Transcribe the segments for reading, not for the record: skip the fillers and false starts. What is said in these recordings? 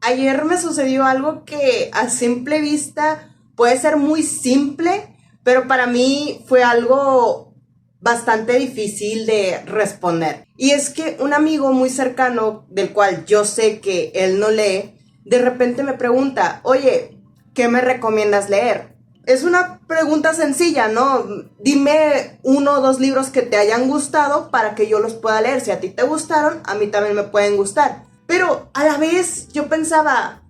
ayer me sucedió algo que a simple vista puede ser muy simple, pero para mí fue algo bastante difícil de responder. Y es que un amigo muy cercano, del cual yo sé que él no lee, de repente me pregunta, oye, ¿qué me recomiendas leer? Es una pregunta sencilla, ¿no? Dime 1 o 2 libros que te hayan gustado para que yo los pueda leer. Si a ti te gustaron, a mí también me pueden gustar. Pero a la vez yo pensaba,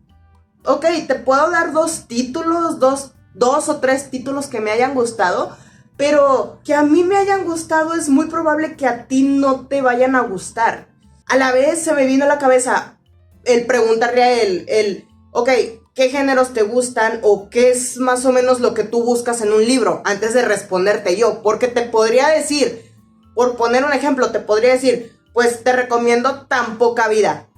ok, te puedo dar 2 títulos, dos o 3 títulos que me hayan gustado, pero que a mí me hayan gustado es muy probable que a ti no te vayan a gustar. A la vez se me vino a la cabeza el preguntarle a él, ok, ¿qué géneros te gustan o qué es más o menos lo que tú buscas en un libro? Antes de responderte yo, porque te podría decir, por poner un ejemplo, te podría decir, pues te recomiendo Tan Poca Vida.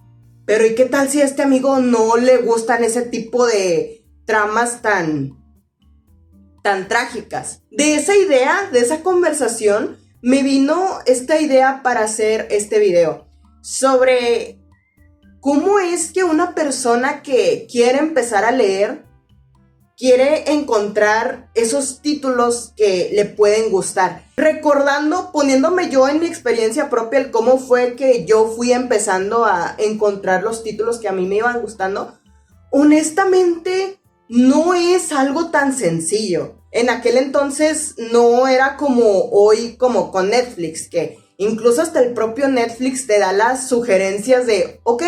Pero ¿y qué tal si a este amigo no le gustan ese tipo de tramas tan trágicas? De esa idea, de esa conversación, me vino esta idea para hacer este video sobre cómo es que una persona que quiere empezar a leer quiere encontrar esos títulos que le pueden gustar. Recordando, poniéndome yo en mi experiencia propia, el cómo fue que yo fui empezando a encontrar los títulos que a mí me iban gustando, honestamente no es algo tan sencillo. En aquel entonces no era como hoy, como con Netflix, que incluso hasta el propio Netflix te da las sugerencias de, ok,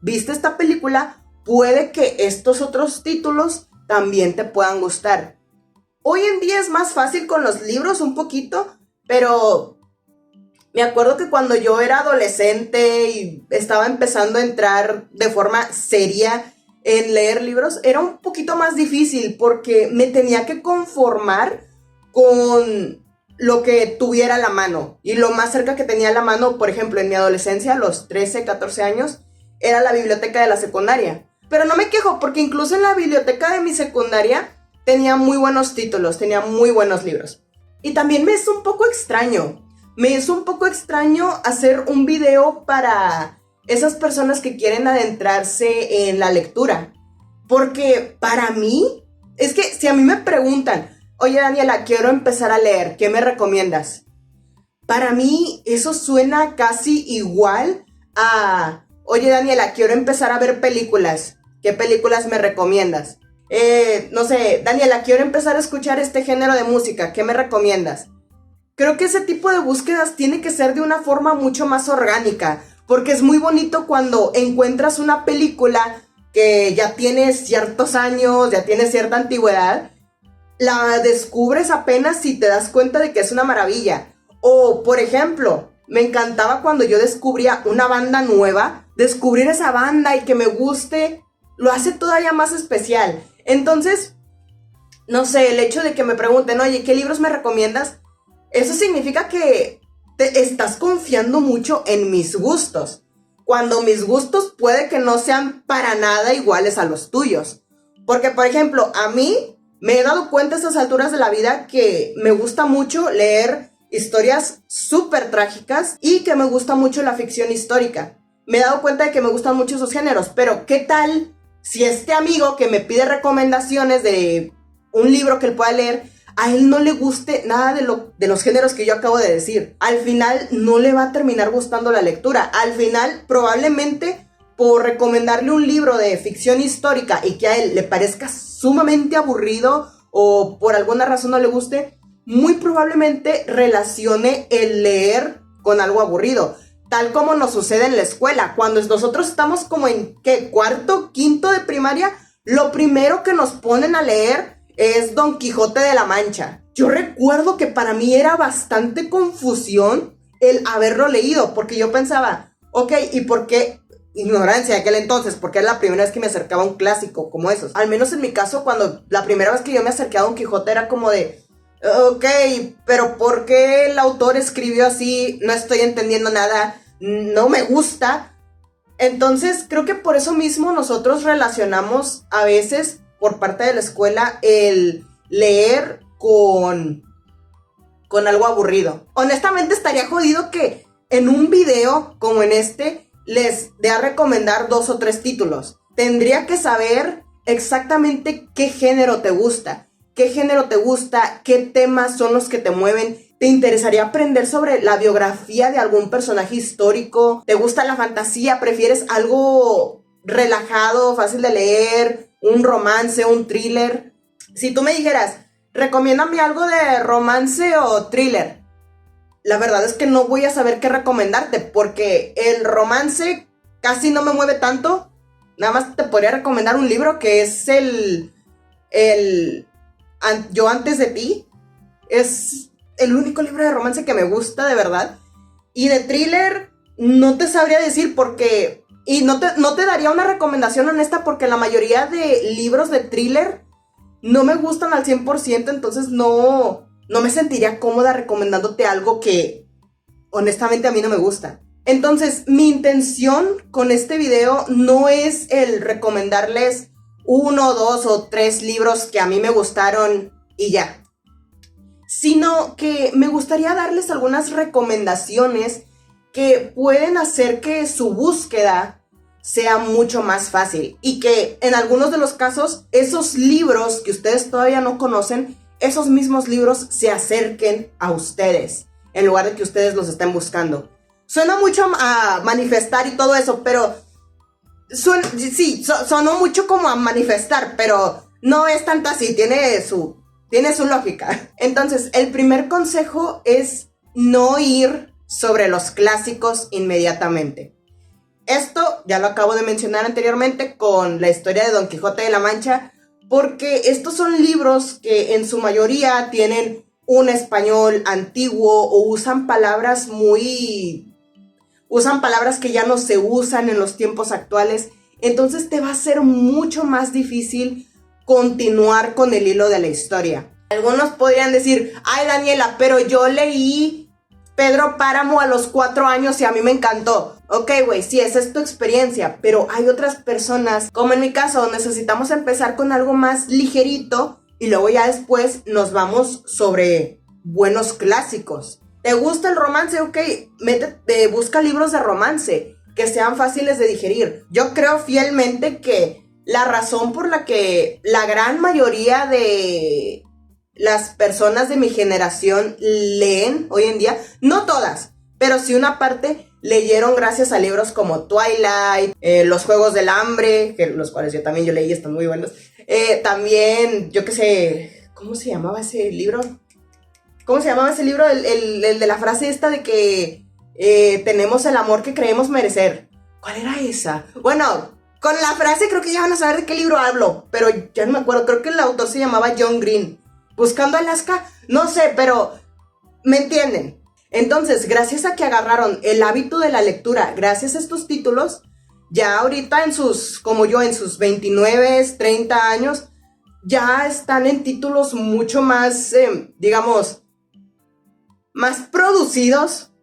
viste esta película, puede que estos otros títulos también te puedan gustar. Hoy en día es más fácil con los libros un poquito, pero me acuerdo que cuando yo era adolescente y estaba empezando a entrar de forma seria en leer libros, era un poquito más difícil porque me tenía que conformar con lo que tuviera a la mano. Y lo más cerca que tenía a la mano, por ejemplo, en mi adolescencia, a los 13, 14 años, era la biblioteca de la secundaria. Pero no me quejo porque incluso en la biblioteca de mi secundaria tenía muy buenos títulos, tenía muy buenos libros. Y también me es un poco extraño. Me es un poco extraño hacer un video para esas personas que quieren adentrarse en la lectura. Porque para mí, es que si a mí me preguntan, oye Daniela, quiero empezar a leer, ¿qué me recomiendas? Para mí eso suena casi igual a, oye Daniela, quiero empezar a ver películas, ¿qué películas me recomiendas? No sé, Daniela, quiero empezar a escuchar este género de música, ¿qué me recomiendas? Creo que ese tipo de búsquedas tiene que ser de una forma mucho más orgánica, porque es muy bonito cuando encuentras una película que ya tiene ciertos años, ya tiene cierta antigüedad, la descubres apenas si te das cuenta de que es una maravilla. O, por ejemplo, me encantaba cuando yo descubría una banda nueva, descubrir esa banda y que me guste, lo hace todavía más especial. Entonces, no sé, el hecho de que me pregunten, oye, ¿qué libros me recomiendas? Eso significa que te estás confiando mucho en mis gustos, cuando mis gustos puede que no sean para nada iguales a los tuyos. Porque, por ejemplo, a mí me he dado cuenta a estas alturas de la vida que me gusta mucho leer historias súper trágicas y que me gusta mucho la ficción histórica. Me he dado cuenta de que me gustan mucho esos géneros, pero ¿qué tal si este amigo que me pide recomendaciones de un libro que él pueda leer, a él no le guste nada de los géneros que yo acabo de decir? Al final no le va a terminar gustando la lectura. Al final probablemente por recomendarle un libro de ficción histórica y que a él le parezca sumamente aburrido o por alguna razón no le guste, muy probablemente relacione el leer con algo aburrido. Tal como nos sucede en la escuela, cuando nosotros estamos como en cuarto, quinto de primaria, lo primero que nos ponen a leer es Don Quijote de la Mancha. Yo recuerdo que para mí era bastante confusión el haberlo leído, porque yo pensaba, ok, ¿y por qué? Ignorancia de aquel entonces, porque era la primera vez que me acercaba a un clásico como esos. Al menos en mi caso, cuando la primera vez que yo me acerqué a Don Quijote era como de, ok, pero ¿por qué el autor escribió así? No estoy entendiendo nada, no me gusta. Entonces creo que por eso mismo nosotros relacionamos a veces por parte de la escuela el leer con algo aburrido. Honestamente estaría jodido que en un video como en este les dé a recomendar 2 o 3 títulos. tendría que saber exactamente qué género te gusta, qué temas son los que te mueven. ¿Te interesaría aprender sobre la biografía de algún personaje histórico? ¿Te gusta la fantasía? ¿Prefieres algo relajado, fácil de leer, un romance, un thriller? Si tú me dijeras, recomiéndame algo de romance o thriller, la verdad es que no voy a saber qué recomendarte, porque el romance casi no me mueve tanto. Nada más te podría recomendar un libro que es Yo antes de ti. Es el único libro de romance que me gusta, de verdad. Y de thriller no te sabría decir porque... Y no te daría una recomendación honesta, porque la mayoría de libros de thriller no me gustan al 100%, entonces no me sentiría cómoda recomendándote algo que honestamente a mí no me gusta. Entonces, mi intención con este video no es el recomendarles 1, 2 o 3 libros que a mí me gustaron y ya, sino que me gustaría darles algunas recomendaciones que pueden hacer que su búsqueda sea mucho más fácil, y que en algunos de los casos esos libros que ustedes todavía no conocen, esos mismos libros se acerquen a ustedes en lugar de que ustedes los estén buscando. Suena mucho a manifestar y todo eso, pero sonó mucho como a manifestar, pero no es tanto así, tiene su lógica. Entonces, el primer consejo es no ir sobre los clásicos inmediatamente. Esto ya lo acabo de mencionar anteriormente con la historia de Don Quijote de la Mancha, porque estos son libros que en su mayoría tienen un español antiguo o usan palabras que ya no se usan en los tiempos actuales. Entonces te va a ser mucho más difícil continuar con el hilo de la historia. Algunos podrían decir, ay Daniela, pero yo leí Pedro Páramo a los 4 años y a mí me encantó. Ok, güey, sí, esa es tu experiencia, pero hay otras personas, como en mi caso, necesitamos empezar con algo más ligerito y luego ya después nos vamos sobre buenos clásicos. ¿Te gusta el romance? Ok, busca libros de romance que sean fáciles de digerir. Yo creo fielmente que la razón por la que la gran mayoría de las personas de mi generación leen hoy en día, no todas, pero sí una parte, leyeron gracias a libros como Twilight, Los Juegos del Hambre, que los cuales yo leí, están muy buenos. También, yo qué sé, ¿cómo se llamaba ese libro? El de la frase esta de que tenemos el amor que creemos merecer. ¿Cuál era esa? Bueno, con la frase creo que ya van a saber de qué libro hablo, pero ya no me acuerdo. Creo que el autor se llamaba John Green. Buscando Alaska, no sé, pero ¿me entienden? Entonces, gracias a que agarraron el hábito de la lectura, gracias a estos títulos, ya ahorita como yo, en sus 29, 30 años, ya están en títulos mucho más, digamos, más producidos,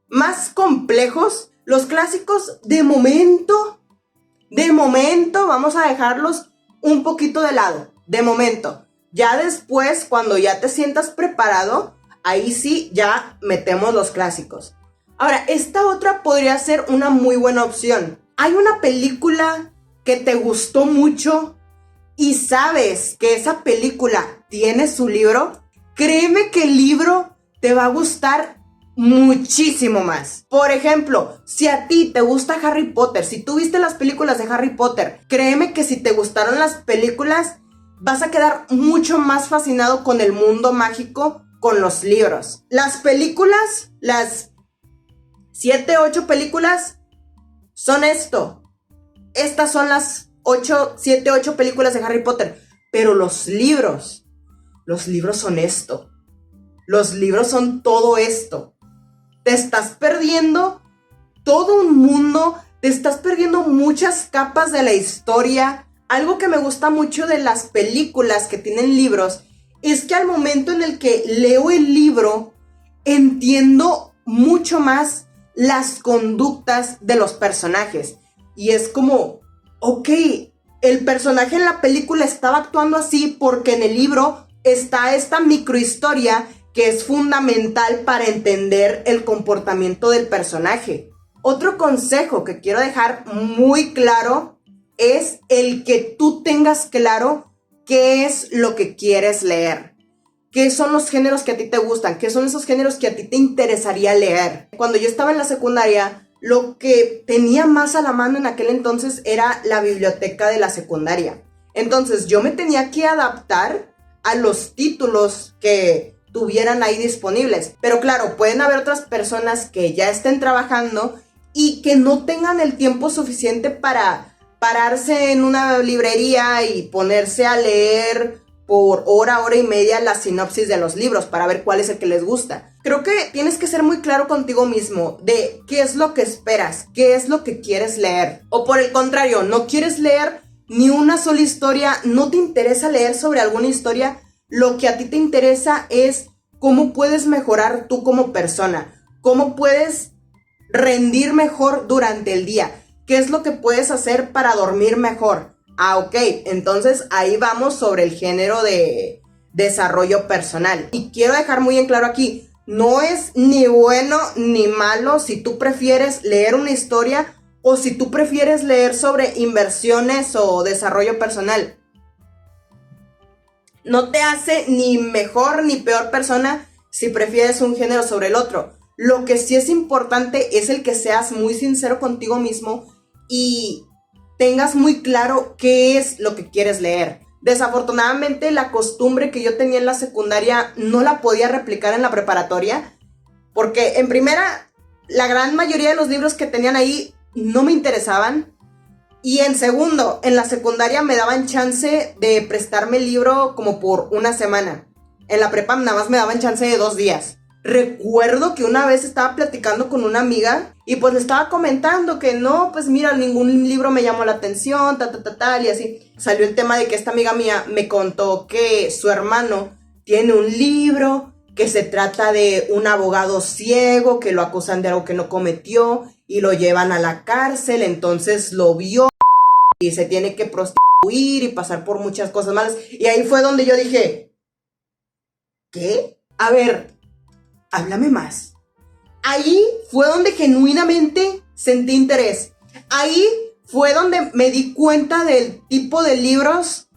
más complejos. Los clásicos, de momento, vamos a dejarlos un poquito de lado, de momento. Ya después, cuando ya te sientas preparado, ahí sí ya metemos los clásicos. Ahora, esta otra podría ser una muy buena opción. Hay una película que te gustó mucho y sabes que esa película tiene su libro. Créeme que el libro te va a gustar muchísimo más. Por ejemplo, si a ti te gusta Harry Potter, si tú viste las películas de Harry Potter, créeme que si te gustaron las películas, vas a quedar mucho más fascinado con el mundo mágico con los libros. Las películas, las 7, 8 películas son esto. Estas son las 7, 8 películas de Harry Potter. Pero los libros son esto. Los libros son todo esto. Te estás perdiendo todo un mundo, te estás perdiendo muchas capas de la historia. Algo que me gusta mucho de las películas que tienen libros es que al momento en el que leo el libro, entiendo mucho más las conductas de los personajes. Y es como, ok, el personaje en la película estaba actuando así porque en el libro está esta microhistoria que es fundamental para entender el comportamiento del personaje. Otro consejo que quiero dejar muy claro es el que tú tengas claro qué es lo que quieres leer. ¿Qué son los géneros que a ti te gustan? ¿Qué son esos géneros que a ti te interesaría leer? Cuando yo estaba en la secundaria, lo que tenía más a la mano en aquel entonces era la biblioteca de la secundaria. Entonces yo me tenía que adaptar a los títulos que tuvieran ahí disponibles. Pero claro, pueden haber otras personas que ya estén trabajando y que no tengan el tiempo suficiente para pararse en una librería y ponerse a leer por hora y media la sinopsis de los libros para ver cuál es el que les gusta. Creo que tienes que ser muy claro contigo mismo de qué es lo que esperas, qué es lo que quieres leer. O por el contrario, no quieres leer ni una sola historia, no te interesa leer sobre alguna historia. Lo que a ti te interesa es cómo puedes mejorar tú como persona, cómo puedes rendir mejor durante el día, qué es lo que puedes hacer para dormir mejor. Ok, entonces ahí vamos sobre el género de desarrollo personal. Y quiero dejar muy en claro aquí, no es ni bueno ni malo si tú prefieres leer una historia o si tú prefieres leer sobre inversiones o desarrollo personal. No te hace ni mejor ni peor persona si prefieres un género sobre el otro. Lo que sí es importante es el que seas muy sincero contigo mismo y tengas muy claro qué es lo que quieres leer. Desafortunadamente, la costumbre que yo tenía en la secundaria no la podía replicar en la preparatoria, porque en primera, la gran mayoría de los libros que tenían ahí no me interesaban, y en segundo, en la secundaria me daban chance de prestarme el libro como por una semana. En la prepa nada más me daban chance de 2 días. Recuerdo que una vez estaba platicando con una amiga y pues le estaba comentando que no, pues mira, ningún libro me llamó la atención, tal, y así. Salió el tema de que esta amiga mía me contó que su hermano tiene un libro que se trata de un abogado ciego que lo acusan de algo que no cometió y lo llevan a la cárcel, entonces lo vio y se tiene que prostituir y pasar por muchas cosas malas. Y ahí fue donde yo dije, ¿qué? A ver, háblame más. Ahí fue donde genuinamente sentí interés. Ahí fue donde me di cuenta del tipo de libros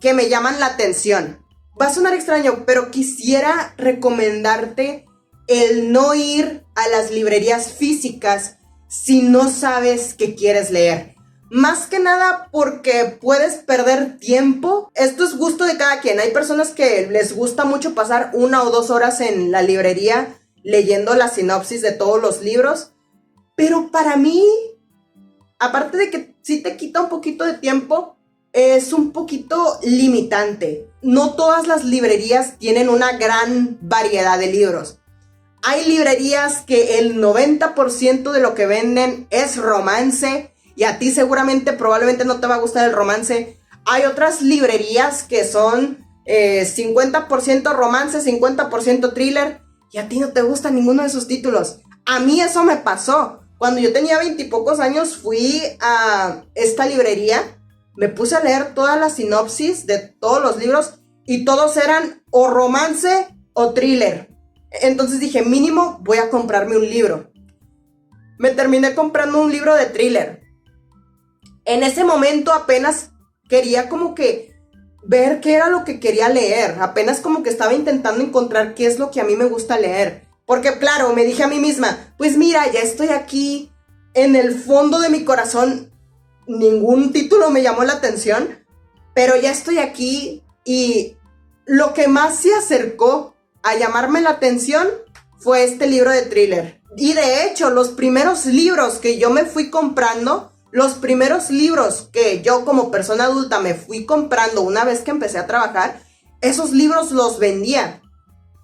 que me llaman la atención. Va a sonar extraño, pero quisiera recomendarte el no ir a las librerías físicas si no sabes qué quieres leer. Más que nada porque puedes perder tiempo. Esto es gusto de cada quien. Hay personas que les gusta mucho pasar 1 o 2 horas en la librería leyendo la sinopsis de todos los libros. Pero para mí, aparte de que sí te quita un poquito de tiempo, es un poquito limitante. No todas las librerías tienen una gran variedad de libros. Hay librerías que el 90% de lo que venden es romance y a ti seguramente probablemente no te va a gustar el romance. Hay otras librerías que son 50% romance, 50% thriller y a ti no te gusta ninguno de esos títulos. A mí eso me pasó. Cuando yo tenía 20 y pocos años fui a esta librería, me puse a leer todas las sinopsis de todos los libros y todos eran o romance o thriller. Entonces dije, mínimo voy a comprarme un libro. Me terminé comprando un libro de thriller. En ese momento apenas quería como que ver qué era lo que quería leer. Apenas como que estaba intentando encontrar qué es lo que a mí me gusta leer. Porque claro, me dije a mí misma, pues mira, ya estoy aquí. En el fondo de mi corazón, ningún título me llamó la atención. Pero ya estoy aquí y lo que más se acercó a llamarme la atención fue este libro de thriller. Y de hecho, los primeros libros que yo me fui comprando, los primeros libros que yo como persona adulta me fui comprando una vez que empecé a trabajar, esos libros los vendía.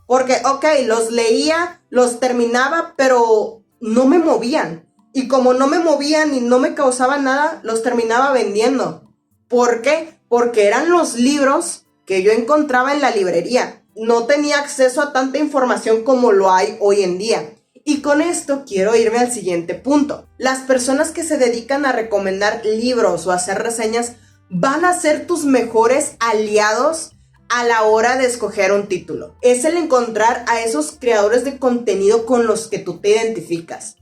Porque, ok, los leía, los terminaba, pero no me movían. Y como no me movían y no me causaban nada, los terminaba vendiendo. ¿Por qué? Porque eran los libros que yo encontraba en la librería. No tenía acceso a tanta información como lo hay hoy en día. Y con esto quiero irme al siguiente punto. Las personas que se dedican a recomendar libros o a hacer reseñas van a ser tus mejores aliados a la hora de escoger un título. Es el encontrar a esos creadores de contenido con los que tú te identificas.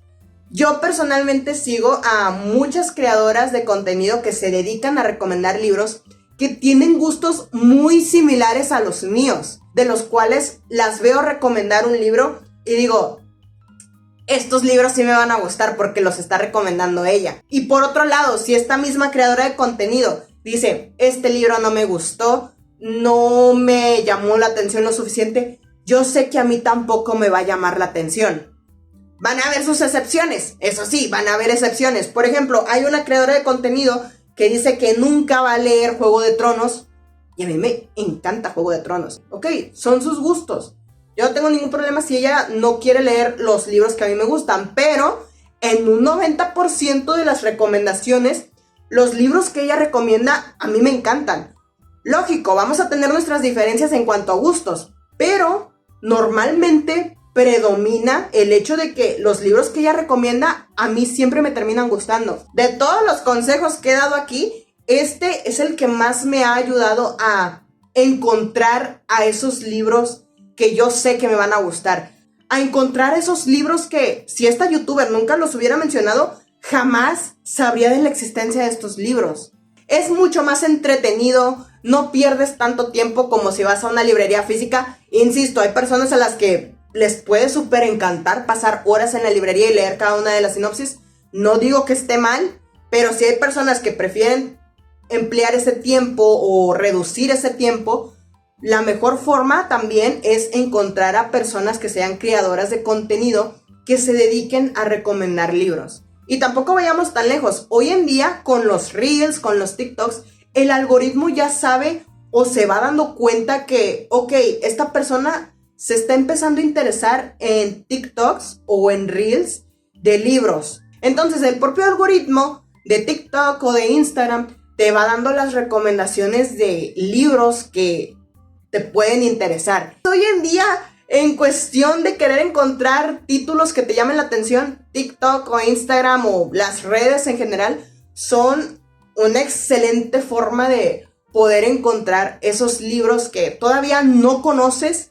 Yo personalmente sigo a muchas creadoras de contenido que se dedican a recomendar libros que tienen gustos muy similares a los míos, de los cuales las veo recomendar un libro y digo, estos libros sí me van a gustar porque los está recomendando ella. Y por otro lado, si esta misma creadora de contenido dice, este libro no me gustó, no me llamó la atención lo suficiente, yo sé que a mí tampoco me va a llamar la atención. Van a haber sus excepciones, eso sí, van a haber excepciones. Por ejemplo, hay una creadora de contenido que dice que nunca va a leer Juego de Tronos y a mí me encanta Juego de Tronos. Ok, son sus gustos. Yo no tengo ningún problema si ella no quiere leer los libros que a mí me gustan, pero en un 90% de las recomendaciones, los libros que ella recomienda a mí me encantan. Lógico, vamos a tener nuestras diferencias en cuanto a gustos, pero normalmente predomina el hecho de que los libros que ella recomienda a mí siempre me terminan gustando. De todos los consejos que he dado aquí, este es el que más me ha ayudado a encontrar a esos libros que yo sé que me van a gustar. A encontrar esos libros que si esta youtuber nunca los hubiera mencionado, jamás sabría de la existencia de estos libros. Es mucho más entretenido, no pierdes tanto tiempo como si vas a una librería física. Insisto, hay personas a las que les puede súper encantar pasar horas en la librería y leer cada una de las sinopsis. No digo que esté mal, pero si hay personas que prefieren emplear ese tiempo o reducir ese tiempo, la mejor forma también es encontrar a personas que sean creadoras de contenido que se dediquen a recomendar libros. Y tampoco vayamos tan lejos. Hoy en día, con los Reels, con los TikToks, el algoritmo ya sabe o se va dando cuenta que, ok, esta persona se está empezando a interesar en TikToks o en Reels de libros. Entonces, el propio algoritmo de TikTok o de Instagram te va dando las recomendaciones de libros que te pueden interesar. Hoy en día, en cuestión de querer encontrar títulos que te llamen la atención, TikTok o Instagram o las redes en general son una excelente forma de poder encontrar esos libros que todavía no conoces,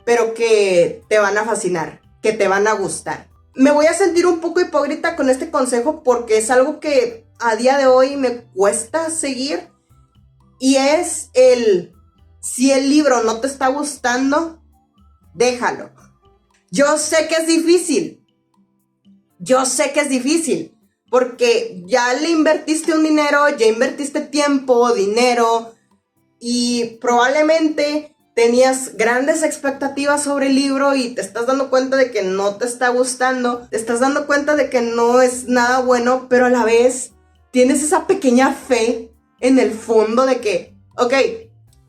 pero que te van a fascinar, que te van a gustar. Me voy a sentir un poco hipócrita con este consejo porque es algo que a día de hoy me cuesta seguir, y es si el libro no te está gustando, déjalo. Yo sé que es difícil, porque ya le invertiste un dinero, ya invertiste tiempo, dinero, y probablemente tenías grandes expectativas sobre el libro y te estás dando cuenta de que no te está gustando, te estás dando cuenta de que no es nada bueno, pero a la vez tienes esa pequeña fe en el fondo de que, ok,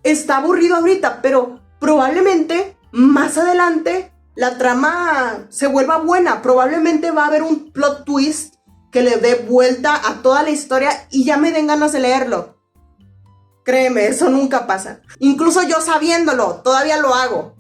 está aburrido ahorita, pero probablemente más adelante la trama se vuelva buena, probablemente va a haber un plot twist que le dé vuelta a toda la historia y ya me den ganas de leerlo. Créeme, eso nunca pasa. Incluso yo sabiéndolo, todavía lo hago.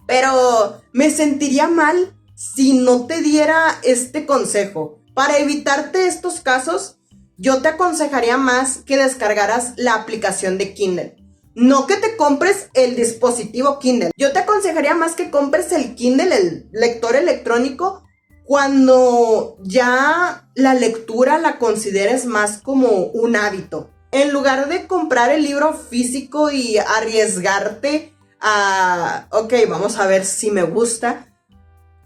Pero me sentiría mal si no te diera este consejo. Para evitarte estos casos, yo te aconsejaría más que descargaras la aplicación de Kindle. No que te compres el dispositivo Kindle. Yo te aconsejaría más que compres el Kindle, el lector electrónico, cuando ya la lectura la consideres más como un hábito. En lugar de comprar el libro físico y arriesgarte a, ok, vamos a ver si me gusta,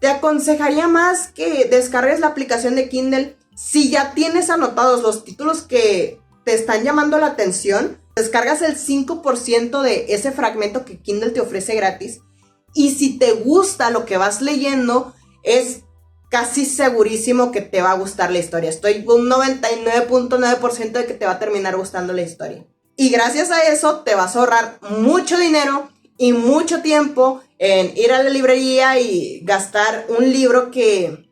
te aconsejaría más que descargues la aplicación de Kindle. Si ya tienes anotados los títulos que te están llamando la atención, descargas el 5% de ese fragmento que Kindle te ofrece gratis. Y si te gusta lo que vas leyendo, es casi segurísimo que te va a gustar la historia. Estoy un 99.9% de que te va a terminar gustando la historia. Y gracias a eso te vas a ahorrar mucho dinero y mucho tiempo en ir a la librería y gastar un libro que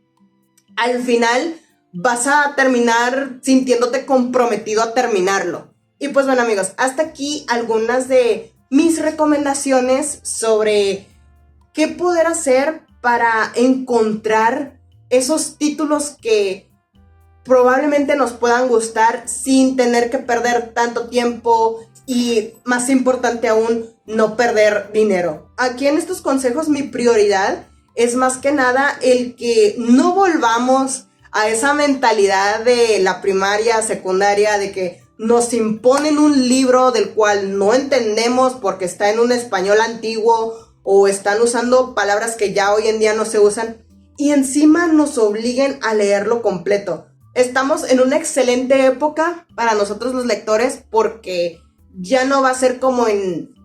al final vas a terminar sintiéndote comprometido a terminarlo. Y pues bueno, amigos, hasta aquí algunas de mis recomendaciones sobre qué poder hacer para encontrar esos títulos que probablemente nos puedan gustar sin tener que perder tanto tiempo y, más importante aún, no perder dinero. Aquí en estos consejos mi prioridad es más que nada el que no volvamos a esa mentalidad de la primaria, secundaria, de que nos imponen un libro del cual no entendemos porque está en un español antiguo o están usando palabras que ya hoy en día no se usan y encima nos obliguen a leerlo completo. Estamos en una excelente época para nosotros los lectores porque ya no va a ser como en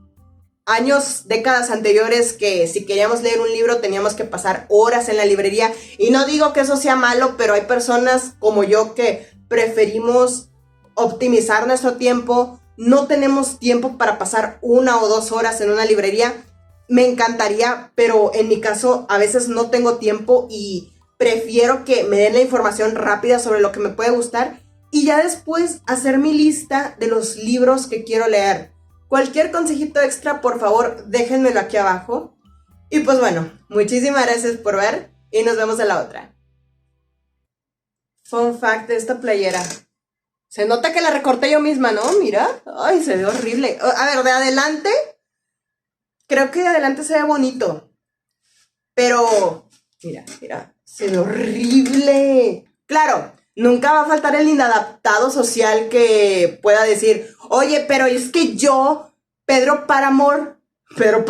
años, décadas anteriores, que si queríamos leer un libro teníamos que pasar horas en la librería. Y no digo que eso sea malo, pero hay personas como yo que preferimos optimizar nuestro tiempo. No tenemos tiempo para pasar 1 o 2 horas en una librería. Me encantaría, pero en mi caso a veces no tengo tiempo y prefiero que me den la información rápida sobre lo que me puede gustar y ya después hacer mi lista de los libros que quiero leer. Cualquier consejito extra, por favor, déjenmelo aquí abajo. Y pues bueno, muchísimas gracias por ver y nos vemos en la otra. Fun fact de esta playera. Se nota que la recorté yo misma, ¿no? Mira. Ay, se ve horrible. A ver, de adelante. Creo que de adelante se ve bonito. Pero, mira. Se ve horrible. Claro, nunca va a faltar el inadaptado social que pueda decir, oye, pero es que yo, Pedro Páramo, pero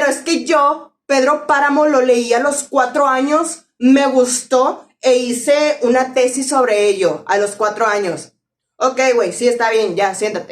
es que yo, Pedro Páramo, lo leí a los 4 años, me gustó e hice una tesis sobre ello a los 4 años. Ok, güey, sí está bien, ya, siéntate.